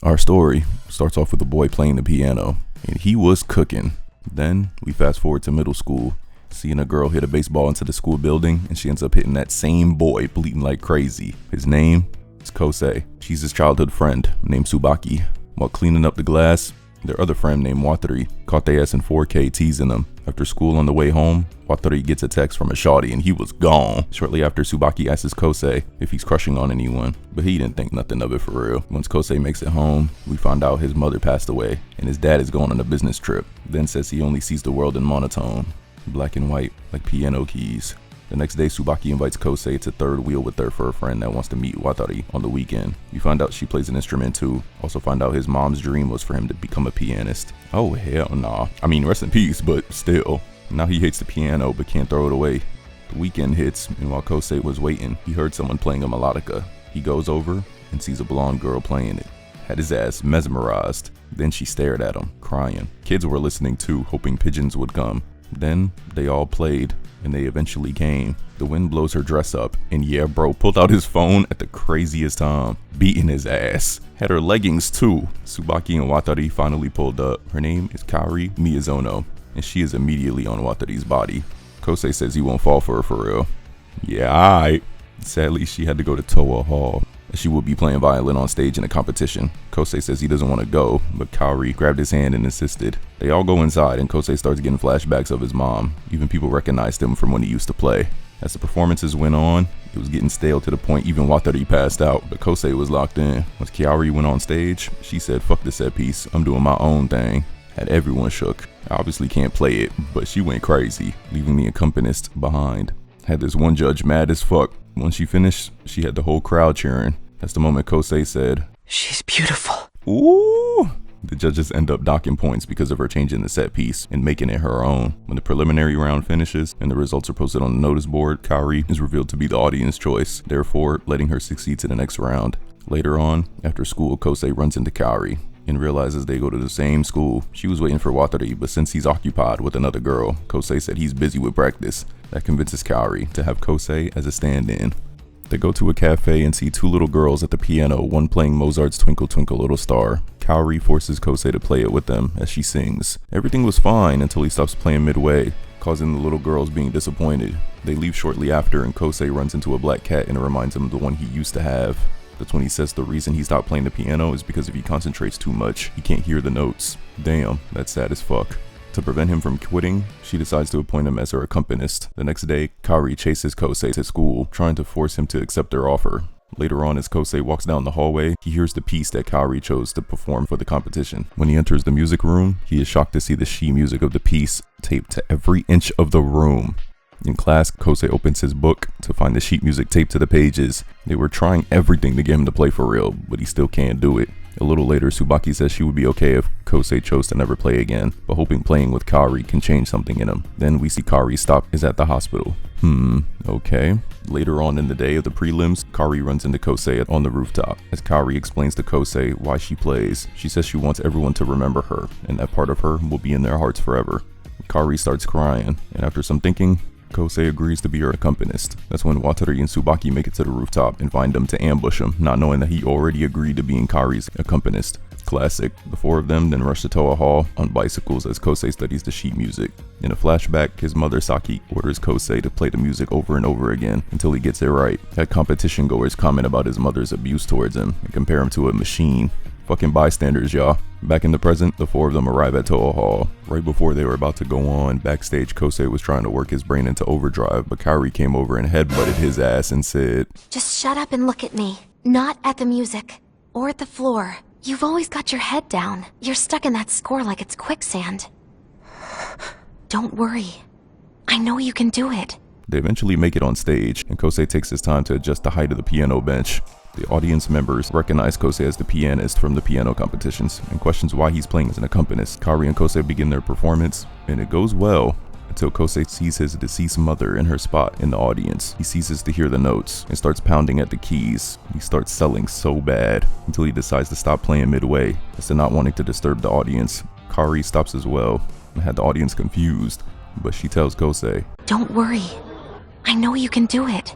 Our story starts off with a boy playing the piano, and he was cooking. Then we fast forward to middle school, seeing a girl hit a baseball into the school building, and she ends up hitting that same boy, bleeding like crazy. His name is Kosei. She's his childhood friend named Tsubaki. While cleaning up the glass, their other friend named Watari caught their ass in 4K teasing them. After school on the way home, Watari gets a text from a shawty and he was gone. Shortly after, Tsubaki asks Kosei if he's crushing on anyone, but he didn't think nothing of it for real. Once Kosei makes it home, we find out his mother passed away and his dad is going on a business trip. Then says he only sees the world in monotone, black and white, like piano keys. The next day, Tsubaki invites Kosei to third wheel with her for a friend that wants to meet Watari on the weekend. We find out she plays an instrument too. Also find out his mom's dream was for him to become a pianist. Oh hell nah. I mean, rest in peace, but still. Now he hates the piano but can't throw it away. The weekend hits, and while Kosei was waiting, he heard someone playing a melodica. He goes over and sees a blonde girl playing it. Had his ass mesmerized. Then she stared at him, crying. Kids were listening too, hoping pigeons would come. Then they all played, and they eventually came. The wind blows her dress up, and yeah bro pulled out his phone at the craziest time, beating his ass. Had her leggings too. Tsubaki and Watari finally pulled up. Her name is Kaori Miyazono, and she is immediately on Watari's body. Kosei says he won't fall for her for real. Yeah, alright. Sadly, she had to go to Toa Hall. She will be playing violin on stage in a competition. Kosei says he doesn't want to go, but Kaori grabbed his hand and insisted. They all go inside, and Kosei starts getting flashbacks of his mom. Even people recognized him from when he used to play. As the performances went on, it was getting stale to the point even Watari passed out, but Kosei was locked in. Once Kaori went on stage, she said, "Fuck this set piece, I'm doing my own thing." Had everyone shook. I obviously can't play it, but she went crazy, leaving the accompanist behind. Had this one judge mad as fuck. Once she finished, she had the whole crowd cheering. That's the moment Kosei said, "She's beautiful." Ooh! The judges end up docking points because of her changing the set piece and making it her own. When the preliminary round finishes and the results are posted on the notice board, Kaori is revealed to be the audience choice, therefore letting her succeed to the next round. Later on, after school, Kosei runs into Kaori and realizes they go to the same school. She was waiting for Watari, but since he's occupied with another girl, Kosei said he's busy with practice. That convinces Kaori to have Kosei as a stand-in. They go to a cafe and see two little girls at the piano, one playing Mozart's Twinkle Twinkle Little Star. Kaori forces Kosei to play it with them as she sings. Everything was fine until he stops playing midway, causing the little girls being disappointed. They leave shortly after and Kosei runs into a black cat and it reminds him of the one he used to have. That's when he says the reason he stopped playing the piano is because if he concentrates too much, he can't hear the notes. Damn, that's sad as fuck. To prevent him from quitting, she decides to appoint him as her accompanist. The next day, Kaori chases Kosei to school, trying to force him to accept her offer. Later on, as Kosei walks down the hallway, he hears the piece that Kaori chose to perform for the competition. When he enters the music room, he is shocked to see the sheet music of the piece taped to every inch of the room. In class, Kosei opens his book to find the sheet music taped to the pages. They were trying everything to get him to play for real, but he still can't do it. A little later, Tsubaki says she would be okay if Kosei chose to never play again, but hoping playing with Kaori can change something in him. Then we see Kaori's stop is at the hospital. Okay. Later on in the day of the prelims, Kaori runs into Kosei on the rooftop. As Kaori explains to Kosei why she plays, she says she wants everyone to remember her, and that part of her will be in their hearts forever. Kaori starts crying, and after some thinking, Kosei agrees to be her accompanist. That's when Watari and Tsubaki make it to the rooftop and find him to ambush him, not knowing that he already agreed to being Kaori's accompanist. Classic. The four of them then rush to Toa Hall on bicycles as Kosei studies the sheet music. In a flashback, his mother Saki orders Kosei to play the music over and over again until he gets it right. Had competition goers comment about his mother's abuse towards him and compare him to a machine. Fucking bystanders, y'all. Back in the present, the four of them arrive at Toa Hall. Right before they were about to go on, backstage, Kosei was trying to work his brain into overdrive, but Kaori came over and headbutted his ass and said, "Just shut up and look at me. Not at the music. Or at the floor. You've always got your head down. You're stuck in that score like it's quicksand. Don't worry. I know you can do it." They eventually make it on stage, and Kosei takes his time to adjust the height of the piano bench. The audience members recognize Kosei as the pianist from the piano competitions and questions why he's playing as an accompanist. Kaori and Kosei begin their performance, and it goes well until Kosei sees his deceased mother in her spot in the audience. He ceases to hear the notes and starts pounding at the keys. He starts selling so bad until he decides to stop playing midway as to not wanting to disturb the audience. Kaori stops as well and had the audience confused, but she tells Kosei, "Don't worry. I know you can do it."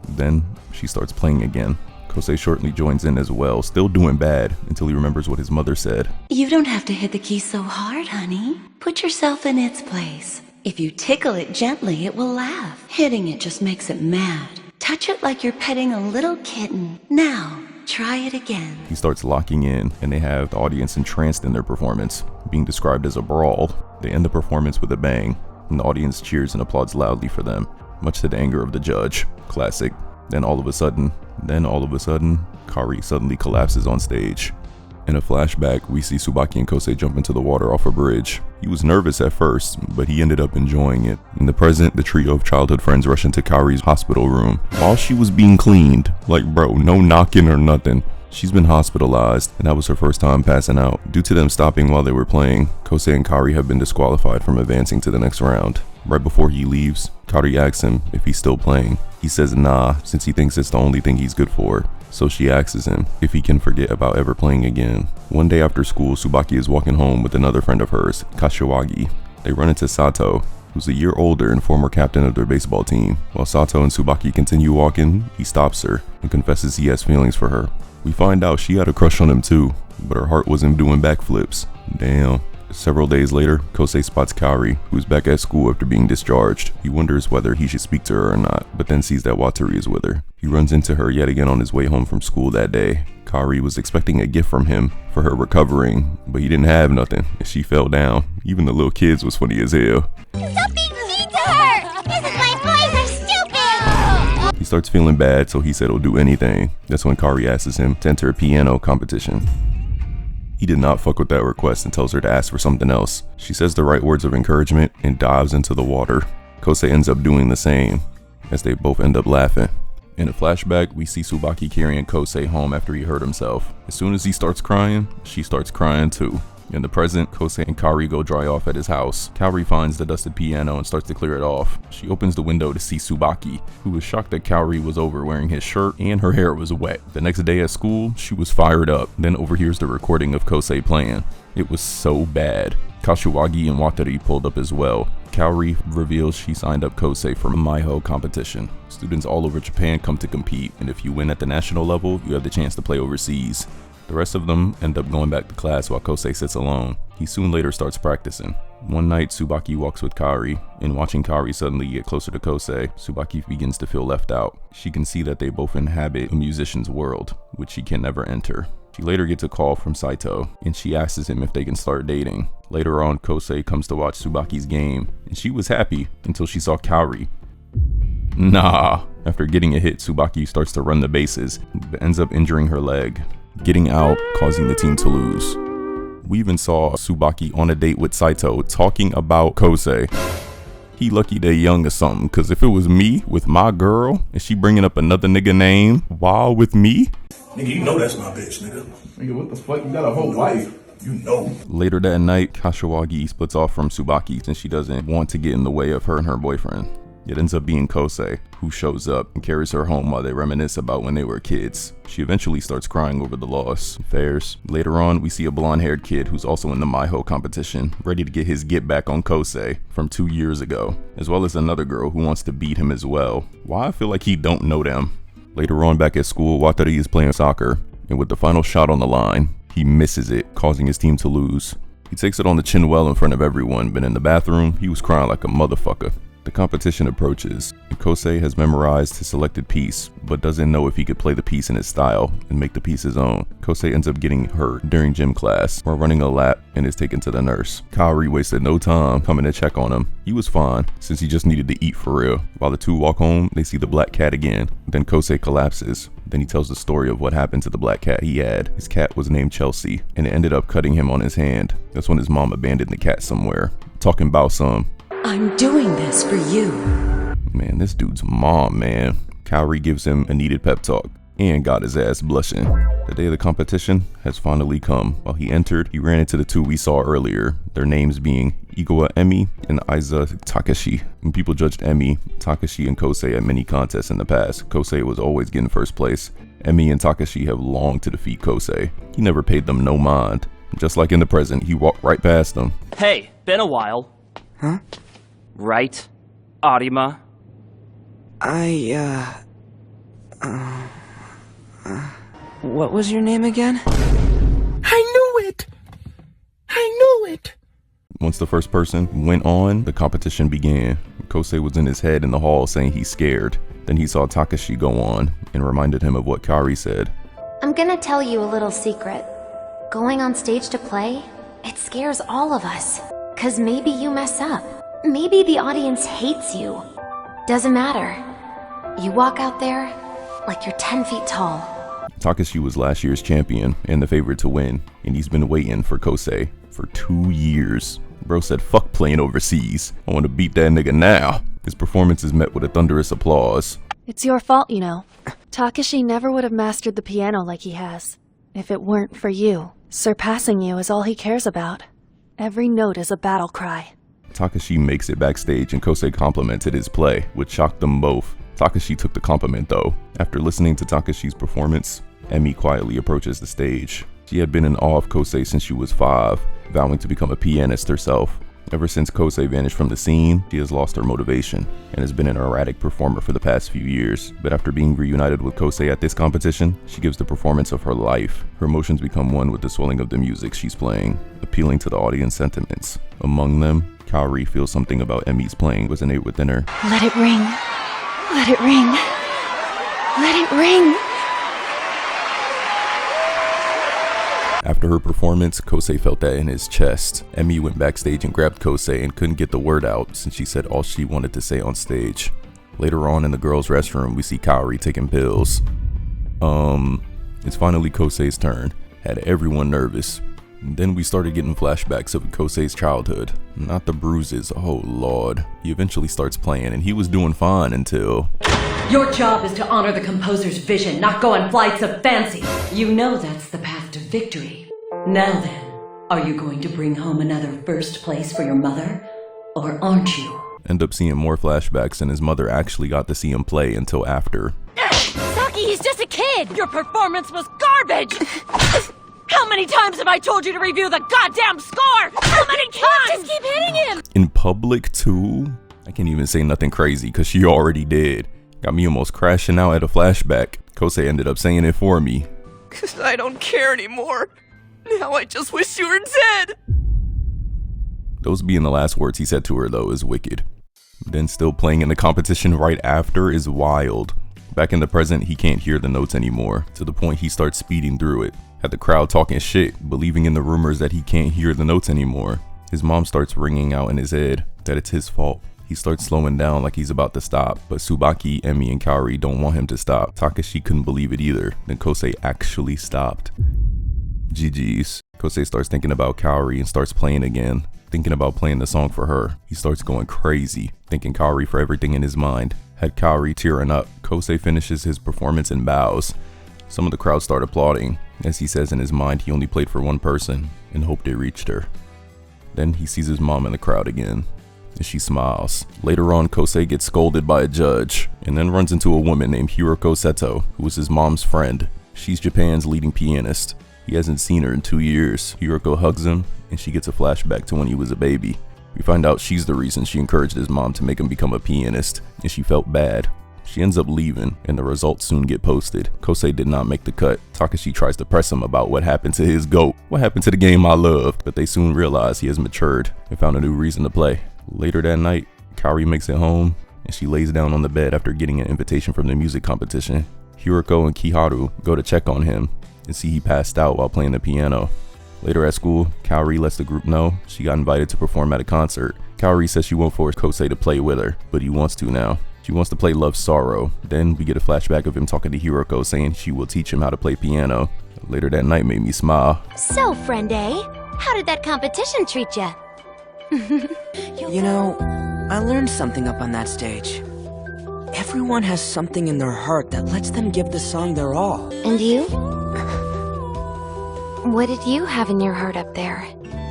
Then she starts playing again. Kosei shortly joins in as well, still doing bad, until he remembers what his mother said. You don't have to hit the key so hard, honey. Put yourself in its place. If you tickle it gently, it will laugh. Hitting it just makes it mad. Touch it like you're petting a little kitten. Now, try it again. He starts locking in, and they have the audience entranced in their performance, being described as a brawl. They end the performance with a bang, and the audience cheers and applauds loudly for them, much to the anger of the judge. Classic. Then all of a sudden, Kaori suddenly collapses on stage. In a flashback, we see Tsubaki and Kosei jump into the water off a bridge. He was nervous at first, but he ended up enjoying it. In the present, the trio of childhood friends rush into Kaori's hospital room while she was being cleaned. Like, bro, no knocking or nothing. She's been hospitalized, and that was her first time passing out. Due to them stopping while they were playing, Kosei and Kaori have been disqualified from advancing to the next round. Right before he leaves, Kaori asks him if he's still playing. He says nah, since he thinks it's the only thing he's good for. So she asks him if he can forget about ever playing again. One day after school, Tsubaki is walking home with another friend of hers, Kashiwagi. They run into Sato, who's a year older and former captain of their baseball team. While Sato and Tsubaki continue walking, he stops her and confesses he has feelings for her. We find out she had a crush on him too, but her heart wasn't doing backflips. Damn. Several days later, Kosei spots Kaori, who's back at school after being discharged. He wonders whether he should speak to her or not, but then sees that Wataru is with her. He runs into her yet again on his way home from school that day. Kaori was expecting a gift from him for her recovering, but he didn't have nothing, and she fell down. Even the little kids was funny as hell. Stop being mean to her! This is my boys are stupid! He starts feeling bad, so he said he'll do anything. That's when Kaori asks him to enter a piano competition. He did not fuck with that request and tells her to ask for something else. She says the right words of encouragement and dives into the water. Kosei ends up doing the same, as they both end up laughing. In a flashback, we see Tsubaki carrying Kosei home after he hurt himself. As soon as he starts crying, she starts crying too. In the present, Kosei and Kaori go dry off at his house. Kaori finds the dusted piano and starts to clear it off. She opens the window to see Tsubaki, who was shocked that Kaori was over wearing his shirt and her hair was wet. The next day at school, she was fired up, then overhears the recording of Kosei playing. It was so bad. Kashiwagi and Wataru pulled up as well. Kaori reveals she signed up Kosei for a Maiho competition. Students all over Japan come to compete, and if you win at the national level, you have the chance to play overseas. The rest of them end up going back to class while Kosei sits alone. He soon later starts practicing. One night, Tsubaki walks with Kaori, and watching Kaori suddenly get closer to Kosei, Tsubaki begins to feel left out. She can see that they both inhabit a musician's world, which she can never enter. She later gets a call from Saito, and she asks him if they can start dating. Later on, Kosei comes to watch Tsubaki's game, and she was happy until she saw Kaori. Nah. After getting a hit, Tsubaki starts to run the bases, but ends up injuring her leg, getting out, causing the team to lose. We even saw Tsubaki on a date with Saito talking about Kosei. He lucky they young or something, cause if it was me with my girl and she bringing up another nigga name while with me, nigga, you know that's my bitch, nigga. Nigga, what the fuck? You got a whole wife. You know. Later that night, Kashiwagi splits off from Tsubaki since she doesn't want to get in the way of her and her boyfriend. It ends up being Kosei, who shows up and carries her home while they reminisce about when they were kids. She eventually starts crying over the loss. Fairs. Later on, we see a blonde-haired kid who's also in the Maiho competition, ready to get his get back on Kosei from 2 years ago, as well as another girl who wants to beat him as well. Why I feel like he don't know them. Later on, back at school, Wataru is playing soccer, and with the final shot on the line, he misses it, causing his team to lose. He takes it on the chin well in front of everyone, but in the bathroom, he was crying like a motherfucker. The competition approaches, and Kosei has memorized his selected piece, but doesn't know if he could play the piece in his style and make the piece his own. Kosei ends up getting hurt during gym class while running a lap and is taken to the nurse. Kaori wasted no time coming to check on him. He was fine, since he just needed to eat for real. While the two walk home, they see the black cat again. Then Kosei collapses. Then he tells the story of what happened to the black cat he had. His cat was named Chelsea, and it ended up cutting him on his hand. That's when his mom abandoned the cat somewhere. Talking about some, I'm doing this for you. man, this dude's mom, man. Kaori gives him a needed pep talk and got his ass blushing. The day of the competition has finally come. While he entered, he ran into the two we saw earlier, their names being Igawa Emi and Aiza Takashi. When people judged Emi, Takashi, and Kosei at many contests in the past, Kosei was always getting first place. Emi and Takashi have longed to defeat Kosei. He never paid them no mind. Just like in the present, he walked right past them. Hey, been a while. Huh? Right, Arima? What was your name again? I knew it! I knew it! Once the first person went on, the competition began. Kosei was in his head in the hall saying he's scared. Then he saw Takashi go on and reminded him of what Kaori said. I'm gonna tell you a little secret. Going on stage to play, it scares all of us. 'Cause maybe you mess up. Maybe the audience hates you. Doesn't matter. You walk out there like you're 10 feet tall. Takashi was last year's champion and the favorite to win, and he's been waiting for Kosei for 2 years. Bro said, fuck playing overseas. I want to beat that nigga now. His performance is met with a thunderous applause. It's your fault, you know. Takashi never would have mastered the piano like he has, if it weren't for you. Surpassing you is all he cares about. Every note is a battle cry. Takashi makes it backstage and Kosei complimented his play, which shocked them both. Takashi took the compliment though. After listening to Takashi's performance, Emi quietly approaches the stage. She had been in awe of Kosei since she was 5, vowing to become a pianist herself. Ever since Kosei vanished from the scene, she has lost her motivation and has been an erratic performer for the past few years. But after being reunited with Kosei at this competition, she gives the performance of her life. Her emotions become one with the swelling of the music she's playing, appealing to the audience sentiments. Among them, Kaori feels something about Emi's playing resonate within her. Let it ring. Let it ring. Let it ring. After her performance, Kosei felt that in his chest. Emi went backstage and grabbed Kosei and couldn't get the word out since she said all she wanted to say on stage. Later on in the girls' restroom, we see Kaori taking pills. It's finally Kosei's turn. Had everyone nervous. Then we started getting flashbacks of Kosei's childhood. Not the bruises, oh lord. He eventually starts playing and he was doing fine until... Your job is to honor the composer's vision, not go on flights of fancy. You know that's the path to victory. Now then, are you going to bring home another first place for your mother? Or aren't you? End up seeing more flashbacks and his mother actually got to see him play until after. Saki, he's just a kid! Your performance was garbage! How many times have I told you to review the goddamn score? How many times? Just keep hitting him! In public too? I can't even say nothing crazy because she already did. Got me almost crashing out at a flashback. Kosei ended up saying it for me. 'Cause I don't care anymore. Now I just wish you were dead. Those being the last words he said to her though is wicked. Then still playing in the competition right after is wild. Back in the present, he can't hear the notes anymore, to the point he starts speeding through it. Had the crowd talking shit, believing in the rumors that he can't hear the notes anymore. His mom starts ringing out in his head that it's his fault. He starts slowing down like he's about to stop, but Tsubaki, Emi, and Kaori don't want him to stop. Takashi couldn't believe it either. Then Kosei actually stopped. GG's. Kosei starts thinking about Kaori and starts playing again. Thinking about playing the song for her. He starts going crazy, thanking Kaori for everything in his mind. Had Kaori tearing up, Kosei finishes his performance and bows. Some of the crowd start applauding, as he says in his mind he only played for one person and hoped it reached her. Then he sees his mom in the crowd again, and she smiles. Later on, Kosei gets scolded by a judge, and then runs into a woman named Hiroko Seto, who was his mom's friend. She's Japan's leading pianist. He hasn't seen her in 2 years. Hiroko hugs him, and she gets a flashback to when he was a baby. We find out she's the reason she encouraged his mom to make him become a pianist, and she felt bad. She ends up leaving, and the results soon get posted. Kosei did not make the cut. Takashi tries to press him about what happened to his GOAT. What happened to the game I loved? But they soon realize he has matured and found a new reason to play. Later that night, Kaori makes it home, and she lays down on the bed after getting an invitation from the music competition. Hiroko and Kiharu go to check on him and see he passed out while playing the piano. Later at school, Kaori lets the group know she got invited to perform at a concert. Kaori says she won't force Kosei to play with her, but he wants to now. She wants to play Love Sorrow. Then we get a flashback of him talking to Hiroko saying she will teach him how to play piano. Later that night made me smile. So, friend A, how did that competition treat ya? You know, I learned something up on that stage. Everyone has something in their heart that lets them give the song their all. And you? What did you have in your heart up there?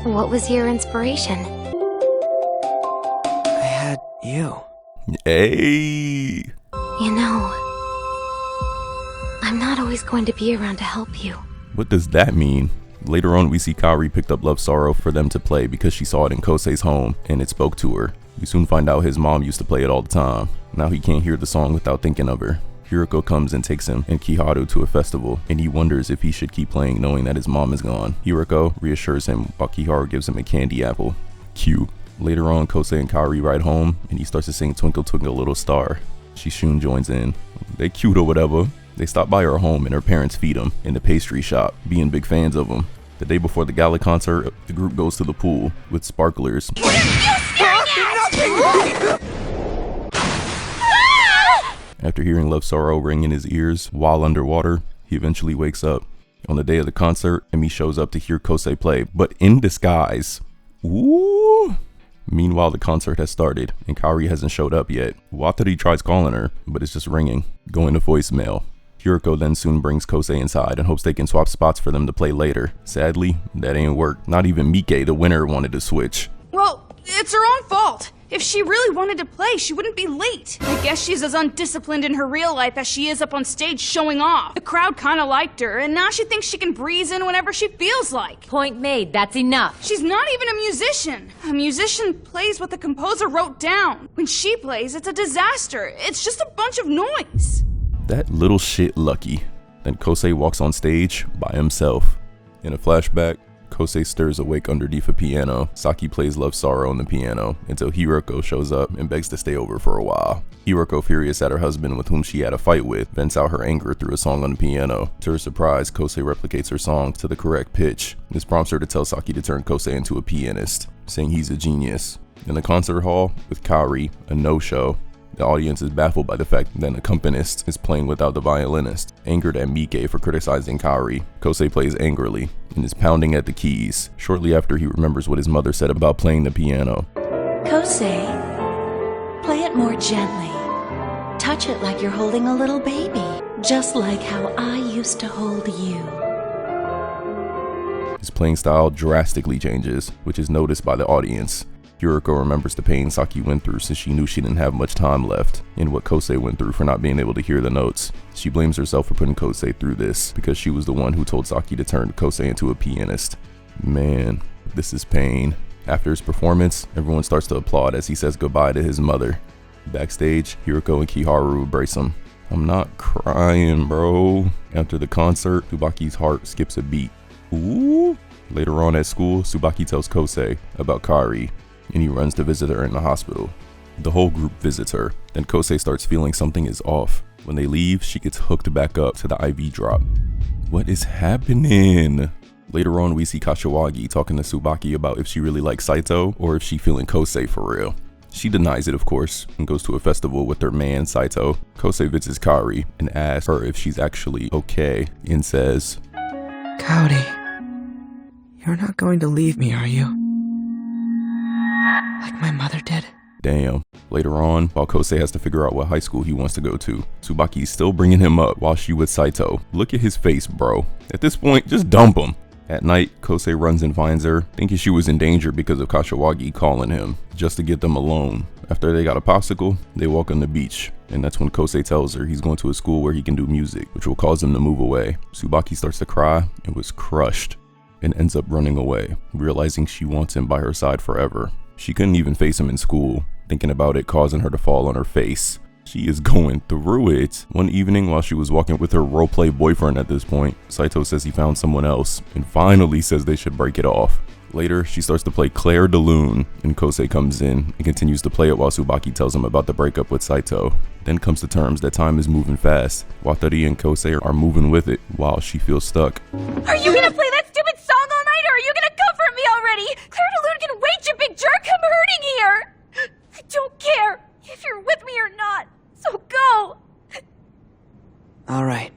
What was your inspiration? I had you. Hey! You know, I'm not always going to be around to help you. What does that mean? Later on, we see Kaori picked up Love Sorrow for them to play because she saw it in Kosei's home and it spoke to her. We soon find out his mom used to play it all the time. Now he can't hear the song without thinking of her. Hiroko comes and takes him and Kiharu to a festival, and he wonders if he should keep playing knowing that his mom is gone. Hiroko reassures him while Kiharu gives him a candy apple. Cute. Later on, Kosei and Kaori ride home, and he starts to sing Twinkle Twinkle Little Star. Shishun joins in. They cute or whatever. They stop by her home and her parents feed them in the pastry shop, being big fans of them. The day before the gala concert, the group goes to the pool with sparklers. After hearing Love Sorrow ring in his ears while underwater, he eventually wakes up. On the day of the concert, Emi shows up to hear Kosei play, but in disguise. Ooh! Meanwhile, the concert has started, and Kaori hasn't showed up yet. Watari tries calling her, but it's just ringing, going to voicemail. Hiroko then soon brings Kosei inside and hopes they can swap spots for them to play later. Sadly, that ain't worked. Not even Mike, the winner, wanted to switch. Well, it's her own fault. If she really wanted to play, she wouldn't be late. I guess she's as undisciplined in her real life as she is up on stage showing off. The crowd kinda liked her, and now she thinks she can breeze in whenever she feels like. Point made, that's enough. She's not even a musician. A musician plays what the composer wrote down. When she plays, it's a disaster. It's just a bunch of noise. That little shit lucky. Then Kosei walks on stage by himself. In a flashback, Kosei stirs awake underneath a piano. Saki plays Love Sorrow on the piano until Hiroko shows up and begs to stay over for a while. Hiroko, furious at her husband with whom she had a fight with, vents out her anger through a song on the piano. To her surprise, Kosei replicates her song to the correct pitch. This prompts her to tell Saki to turn Kosei into a pianist, saying he's a genius. In the concert hall, with Kaori, a no-show, the audience is baffled by the fact that an accompanist is playing without the violinist. Angered at Mike for criticizing Kaori, Kosei plays angrily and is pounding at the keys. Shortly after, he remembers what his mother said about playing the piano. Kosei, play it more gently. Touch it like you're holding a little baby, just like how I used to hold you. His playing style drastically changes, which is noticed by the audience. Hiroko remembers the pain Saki went through since she knew she didn't have much time left, and what Kosei went through for not being able to hear the notes. She blames herself for putting Kosei through this, because she was the one who told Saki to turn Kosei into a pianist. Man, this is pain. After his performance, everyone starts to applaud as he says goodbye to his mother. Backstage, Hiroko and Kiharu embrace him. I'm not crying, bro. After the concert, Tsubaki's heart skips a beat. Ooh. Later on at school, Tsubaki tells Kosei about Kaori, and he runs to visit her in the hospital. The whole group visits her, then Kosei starts feeling something is off. When they leave, she gets hooked back up to the IV drop. What is happening? Later on, we see Kashiwagi talking to Tsubaki about if she really likes Saito or if she feeling Kosei for real. She denies it, of course, and goes to a festival with her man, Saito. Kosei visits Kaori and asks her if she's actually okay and says, Kaori, you're not going to leave me, are you? Like my mother did. Damn. Later on, while Kosei has to figure out what high school he wants to go to, Tsubaki's still bringing him up while she with Saito. Look at his face, bro. At this point, just dump him. At night, Kosei runs and finds her, thinking she was in danger because of Kashiwagi calling him, just to get them alone. After they got a popsicle, they walk on the beach, and that's when Kosei tells her he's going to a school where he can do music, which will cause him to move away. Tsubaki starts to cry and was crushed, and ends up running away, realizing she wants him by her side forever. She couldn't even face him in school, thinking about it causing her to fall on her face. She is going through it. One evening while she was walking with her roleplay boyfriend at this point, Saito says he found someone else and finally says they should break it off. Later, she starts to play Claire de Lune, and Kosei comes in and continues to play it while Tsubaki tells him about the breakup with Saito. Then comes to terms that time is moving fast. Watari and Kosei are moving with it while she feels stuck. Are you gonna play that stupid song all night, or are you gonna comfort me already? Claire de Lune can wait, you big jerk! I'm hurting here! I don't care if you're with me or not, so go! Alright.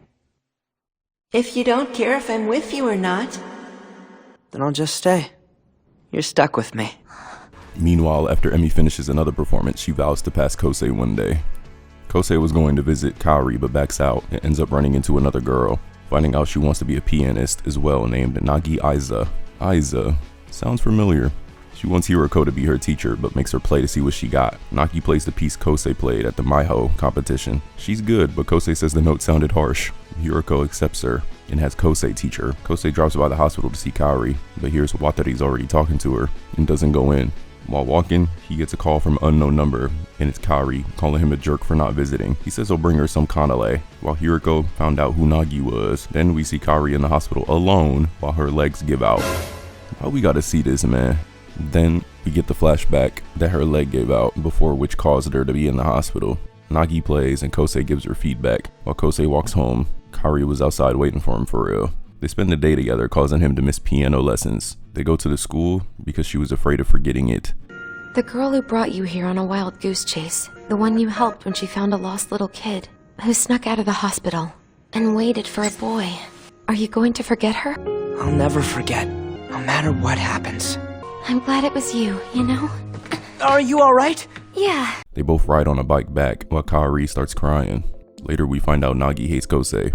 If you don't care if I'm with you or not, Then I'll just stay. You're stuck with me. Meanwhile, after Emi finishes another performance, she vows to pass Kosei one day. Kosei was going to visit Kaori but backs out and ends up running into another girl, finding out she wants to be a pianist as well, named Nagi Aiza. Aiza sounds familiar. She wants Hiroko to be her teacher, but makes her play to see what she got. Nagi plays the piece Kosei played at the Maiho competition. She's good, but Kosei says the note sounded harsh. Hiroko accepts her and has Kosei teach her. Kosei drops by the hospital to see Kaori, but hears Watari's already talking to her and doesn't go in. While walking, he gets a call from unknown number, and it's Kaori calling him a jerk for not visiting. He says he'll bring her some kanale, while Hiroko found out who Nagi was. Then we see Kaori in the hospital alone while her legs give out. Why we gotta see this, man? Then we get the flashback that her leg gave out before, which caused her to be in the hospital. Nagi plays and Kosei gives her feedback. While Kosei walks home, Kaori was outside waiting for him for real. They spend the day together, causing him to miss piano lessons. They go to the school because she was afraid of forgetting it. The girl who brought you here on a wild goose chase. The one you helped when she found a lost little kid. Who snuck out of the hospital and waited for a boy. Are you going to forget her? I'll never forget, no matter what happens. I'm glad it was you, you know? Are you alright? Yeah. They both ride on a bike back while Kaori starts crying. Later we find out Nagi hates Kosei,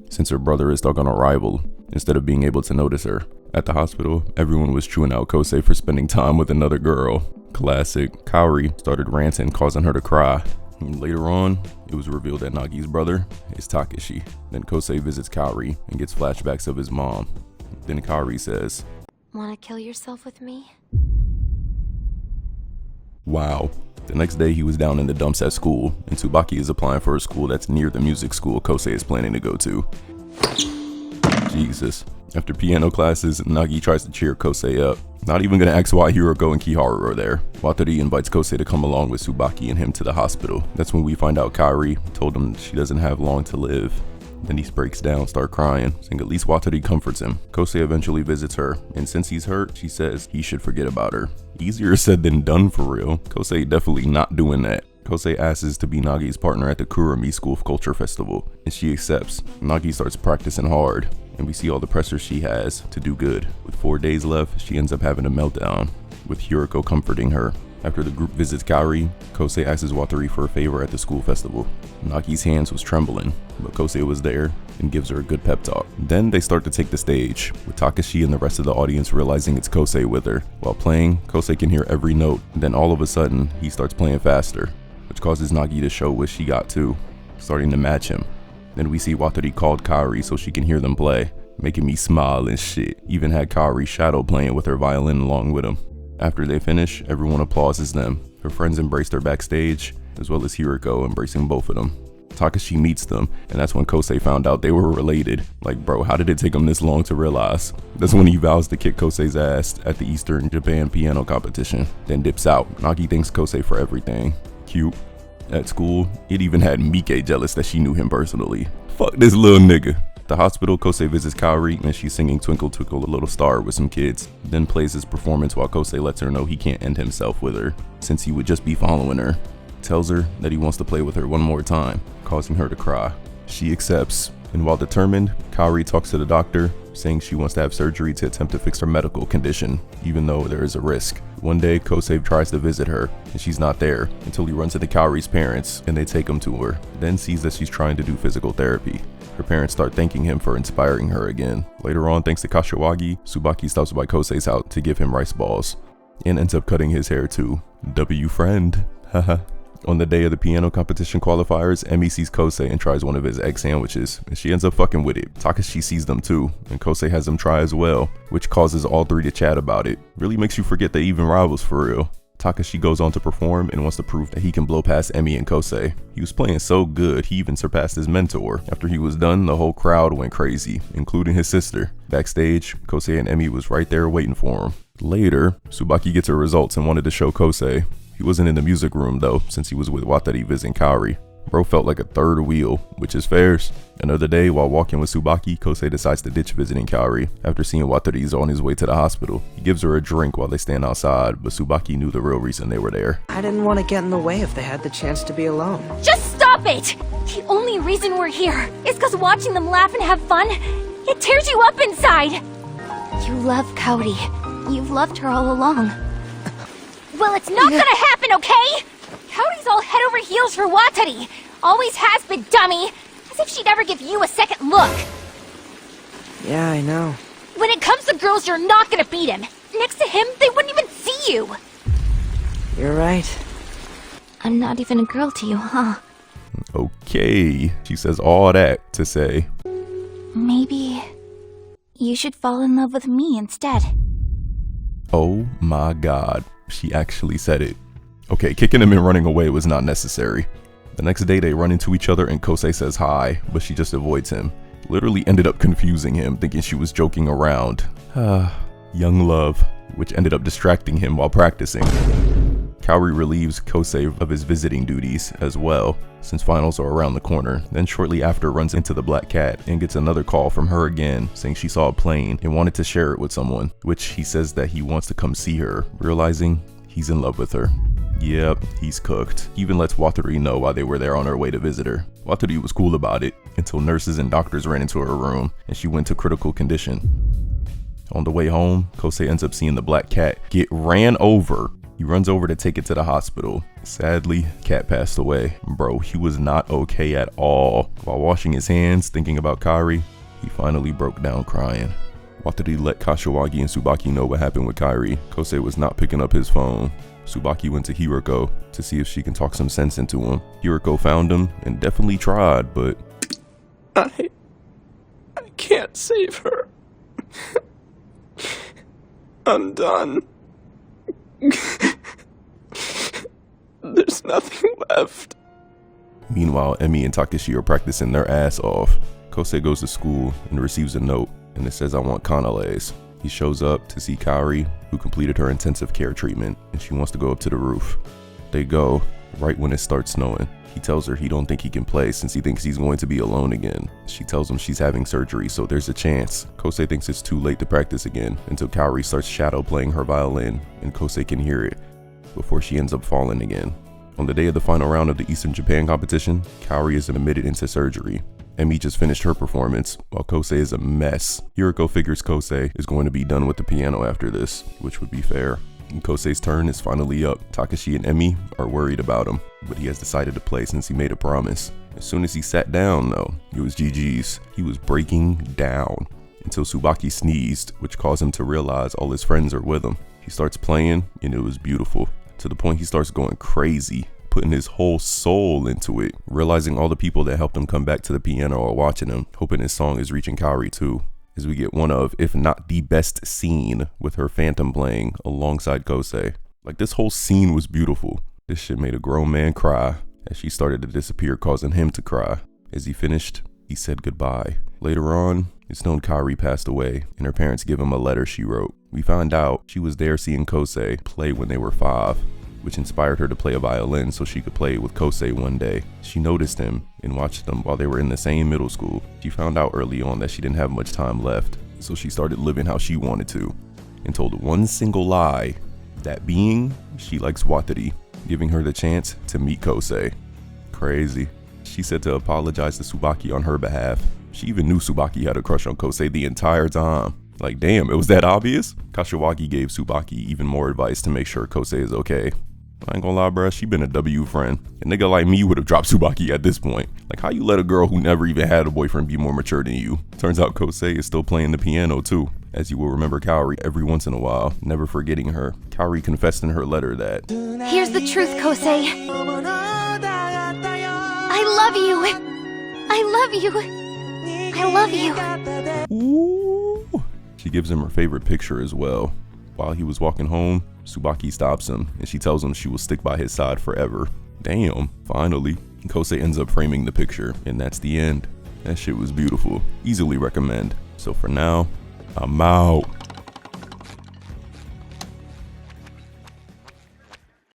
since her brother is stuck on arrival instead of being able to notice her. At the hospital, everyone was chewing out Kosei for spending time with another girl. Classic. Kaori started ranting, causing her to cry. And later on, it was revealed that Nagi's brother is Takeshi. Then Kosei visits Kaori and gets flashbacks of his mom. Then Kaori says, "Wanna kill yourself with me?" Wow. The next day he was down in the dumps at school, and Tsubaki is applying for a school that's near the music school Kosei is planning to go to. Jesus. After piano classes, Nagi tries to cheer Kosei up. Not even gonna ask why Hiroko and Kiharu are there. Wataru invites Kosei to come along with Tsubaki and him to the hospital. That's when we find out Kaori told him she doesn't have long to live. Then he breaks down, start crying, saying at least Wataru comforts him. Kosei eventually visits her, and since he's hurt, she says he should forget about her. Easier said than done for real. Kosei definitely not doing that. Kosei asks to be Nagi's partner at the Kurumi School of Culture Festival, and she accepts. Nagi starts practicing hard, and we see all the pressure she has to do good. With 4 days left, she ends up having a meltdown, with Hiroko comforting her. After the group visits Kaori, Kosei asks Wataru for a favor at the school festival. Nagi's hands was trembling, but Kosei was there and gives her a good pep talk. Then they start to take the stage, with Takashi and the rest of the audience realizing it's Kosei with her. While playing, Kosei can hear every note, and then all of a sudden, he starts playing faster, which causes Nagi to show what she got too, starting to match him. Then we see Wataru called Kaori so she can hear them play, making me smile and shit. Even had Kaori shadow playing with her violin along with him. After they finish, everyone applauses them. Her friends embraced her backstage, as well as Hiroko embracing both of them. Takashi meets them, and that's when Kosei found out they were related. Like, bro, how did it take him this long to realize? That's when he vows to kick Kosei's ass at the Eastern Japan piano competition, then dips out. Nagi thanks Kosei for everything. Cute. At school, it even had Mike jealous that she knew him personally. Fuck this little nigga. At the hospital, Kosei visits Kaori and she's singing Twinkle Twinkle Little Star with some kids, then plays his performance while Kosei lets her know he can't end himself with her, since he would just be following her. Tells her that he wants to play with her one more time, causing her to cry. She accepts, and while determined, Kaori talks to the doctor, saying she wants to have surgery to attempt to fix her medical condition, even though there is a risk. One day, Kosei tries to visit her, and she's not there, until he runs into Kaori's parents, and they take him to her, then sees that she's trying to do physical therapy. Her parents start thanking him for inspiring her again. Later on, thanks to Kashiwagi, Tsubaki stops by Kosei's house to give him rice balls, and ends up cutting his hair too. W friend, haha. On the day of the piano competition qualifiers, Emi sees Kosei and tries one of his egg sandwiches, and she ends up fucking with it. Takashi sees them too, and Kosei has them try as well, which causes all three to chat about it. Really makes you forget they even rivals for real. Takashi goes on to perform and wants to prove that he can blow past Emi and Kosei. He was playing so good, he even surpassed his mentor. After he was done, the whole crowd went crazy, including his sister. Backstage, Kosei and Emi was right there waiting for him. Later, Tsubaki gets her results and wanted to show Kosei. He wasn't in the music room though, since he was with Wataru visiting Kaori. Bro felt like a third wheel, which is fairs. Another day, while walking with Tsubaki, Kosei decides to ditch visiting Kaori. After seeing Wataru on his way to the hospital, he gives her a drink while they stand outside, but Tsubaki knew the real reason they were there. I didn't want to get in the way if they had the chance to be alone. Just stop it! The only reason we're here is because watching them laugh and have fun, it tears you up inside! You love Kaori. You've loved her all along. Well, it's not gonna happen, okay? Kaori's all head over heels for Wataru. Always has been, dummy. As if she'd ever give you a second look. Yeah, I know. When it comes to girls, you're not gonna beat him. Next to him, they wouldn't even see you. You're right. I'm not even a girl to you, huh? Okay, she says all that to say, Maybe you should fall in love with me instead. oh my god. She actually said it. Okay, kicking him and running away was not necessary. The next day they run into each other and Kosei says hi, but she just avoids him. Literally ended up confusing him, thinking she was joking around. Young love, which ended up distracting him while practicing. Kaori relieves Kosei of his visiting duties as well, since finals are around the corner, then shortly after runs into the Black Cat and gets another call from her again, saying she saw a plane and wanted to share it with someone, which he says that he wants to come see her, realizing he's in love with her. Yep, he's cooked. He even lets Wataru know while they were there on her way to visit her. Wataru was cool about it, until nurses and doctors ran into her room, and she went to critical condition. On the way home, Kosei ends up seeing the Black Cat get ran over. He runs over to take it to the hospital. Sadly, Cat passed away. Bro, he was not okay at all. While washing his hands, thinking about Kairi, he finally broke down crying. Wataru let Kashiwagi and Tsubaki know what happened with Kairi. Kosei was not picking up his phone. Tsubaki went to Hiroko to see if she can talk some sense into him. Hiroko found him and definitely tried, but I can't save her. I'm done. There's nothing left. Meanwhile, Emi and Takeshi are practicing their ass off. Kosei goes to school and receives a note, and it says, "I want Kanale's." He shows up to see Kaori, who completed her intensive care treatment, and she wants to go up to the roof. They go right when it starts snowing. He tells her he don't think he can play since he thinks he's going to be alone again. She tells him she's having surgery, so there's a chance. Kosei thinks it's too late to practice again until Kaori starts shadow playing her violin, and Kosei can hear it before she ends up falling again. On the day of the final round of the Eastern Japan competition, Kaori is admitted into surgery. Emi just finished her performance, while Kosei is a mess. Hiroko figures Kosei is going to be done with the piano after this, which would be fair. And Kosei's turn is finally up. Takeshi and Emi are worried about him, but he has decided to play since he made a promise. As soon as he sat down though, it was GG's. He was breaking down until Tsubaki sneezed, which caused him to realize all his friends are with him. He starts playing and it was beautiful, to the point he starts going crazy, putting his whole soul into it, realizing all the people that helped him come back to the piano are watching him, hoping his song is reaching Kaori too. As we get one of, if not the best scene, with her phantom playing alongside Kosei. Like, this whole scene was beautiful. This shit made a grown man cry as she started to disappear, causing him to cry. As he finished, he said goodbye. Later on, it's known Kaori passed away, and her parents give him a letter she wrote. We find out she was there seeing Kosei play when they were 5, which inspired her to play a violin so she could play with Kosei one day. She noticed him and watched them while they were in the same middle school. She found out early on that she didn't have much time left, so she started living how she wanted to, and told one single lie, that being, she likes Wataru, giving her the chance to meet Kosei. Crazy. She said to apologize to Tsubaki on her behalf. She even knew Tsubaki had a crush on Kosei the entire time. Like, damn, it was that obvious? Kashiwagi gave Tsubaki even more advice to make sure Kosei is okay. I ain't gonna lie, bruh, she been a W friend. A nigga like me would have dropped Tsubaki at this point. Like, how you let a girl who never even had a boyfriend be more mature than you? Turns out Kosei is still playing the piano too, as you will remember Kaori every once in a while, never forgetting her. Kaori confessed in her letter that, Here's the truth, Kosei. I love you. I love you. I love you. Ooh. She gives him her favorite picture as well. While he was walking home, Tsubaki stops him and she tells him she will stick by his side forever. Damn, finally. Kosei ends up framing the picture, and that's the end. That shit was beautiful. Easily recommend. So for now, I'm out.